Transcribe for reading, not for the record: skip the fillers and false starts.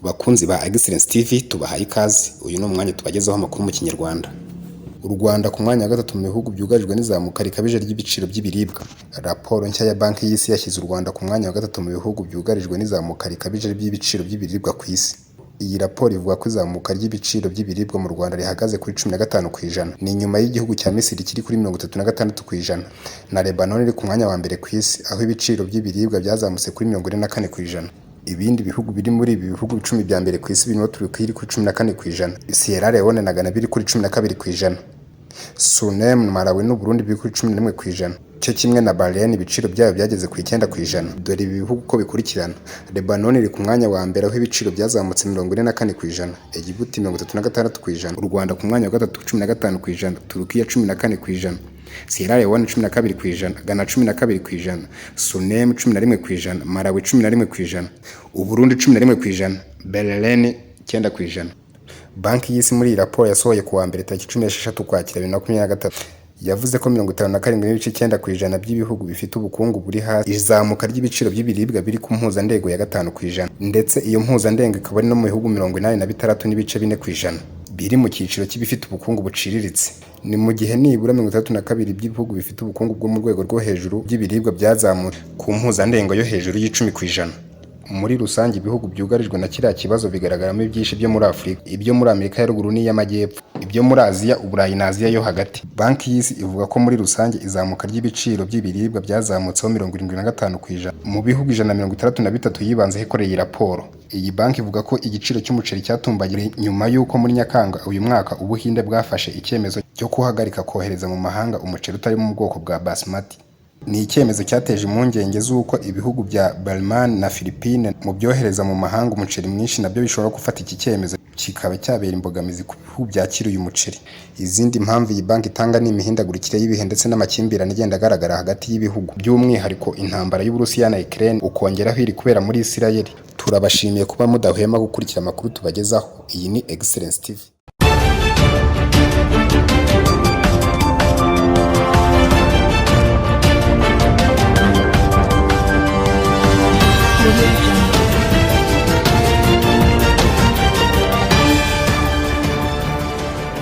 Bakunzi ba Excellence TV tubahaye ikaze. Uyu ni umwanya tubagezaho amakuru mu Kinyarwanda. U Rwanda ku mwanya wa gatatu mu bihugu byugarijwe n'izamuka rikabije ry'ibiciro by'ibiribwa. Raporo nshya ya Banki y'Isi yashyize u Rwanda ku mwanya wa gatatu mu bihugu byugarijwe n'izamuka rikabije ry'ibiciro by'ibiribwa ku isi. Iyi raporo ivuga ko izamuka ry'ibiciro by'ibiribwa mu Rwanda rihagaze kuri 15%. Ni nyuma y'igihugu cya Misiri kiri kuri 36% na Lebanon iri ku mwanya wa mbere ku isi, aho ibiciro by'ibiribwa byazamutse kuri 44%. Ibindi bihugu biri muri ibi bihugu 10 bya mbere ku isi birimo Turukiya iri kuri 14%, Sierra Leone na Ghana biri kuri 12%, Suriname, Malawi n'u Burundi biri kuri 11%, cyo kimwe na Bahrain ibiciro byayo byageze ku 9%. Dore ibi bihugu uko bikurikirana: Lebanon iri ku mwanya wa mbere aho ibiciro byazamutse 44%, Egibuti 36%, u Rwanda ku mwanya wa gatatu 15%, Turukiya 14%, Sierra Leone 12%, Ghana 12%, Suriname 11%, Malawi 11%, u Burundi 11%, Bahrain 9%. Banki y'Isi muri iyi raporo yasohoye ku wa mbere tariki 16 Ukwakira 2023 yavuze ko 57.9% by'ibihugu bifite ubukungu buri hasi izamuka ry'ibiciro by'ibiribwa biri ku mpuzandengo ya 5%, ndetse iyo mpuzandengo ikaba ari no mu bihugu 86.4% biri mu cyiciro cy'ibifite ubukungu buciriritse. Ni mu gihe nibura 32 by'ibihugu bifite ubukungu bwo mu rwego rwo hejuru by'ibiribwa byazamutse ku mpuzandengo yo hejuru y'10%. Muri rusange ibihugu byugarijwe na kiriya kibazo bigaragaramo ibyinshi byo muri Afurika, ibyo muri Amerika ya ruguru n'iy'amajyepfo, ibyo muri Aziya, Uburayi na Aziya yo hagati. Banki y'Isi ivuga ko muri rusange izamuka ry'ibiciro by'ibiribwa byazamutseho 75% mu bihugu 163 yibanzeho ikoreye iyi raporo. Iyi banki ivuga ko igiciro cy'umuceri cyatumbagiriye nyuma y'uko muri Nyakanga uyu mwaka Ubuhinde bwafashe icyemezo cyo guhagarika kohereza mu mahanga umuceri utari mu bwoko bwa Basmati. Ni icyemezo cyateje impungenge z'uko ibihugu bya Balman na Philippines mu byohereza mu mahanga umuceri mwinshi nabyo bishobora gufata iki cyemezo kikaba cyabera imbogamizi ku bihugu byakira uyu muceri. Izindi mpamvu iyi banki itanga ni imihindagurikire y'ibihe ndetse n'amakimbirane agenda agaragara hagati y'ibihugu, by'umwihariko intambara y'Uburusiya na Ukraine, ukongeraho iri kubera muri Isirayeli. Turabashimiye kuba mudahwema gukurikira amakuru tubagezaho. Iyi ni Excellence TV.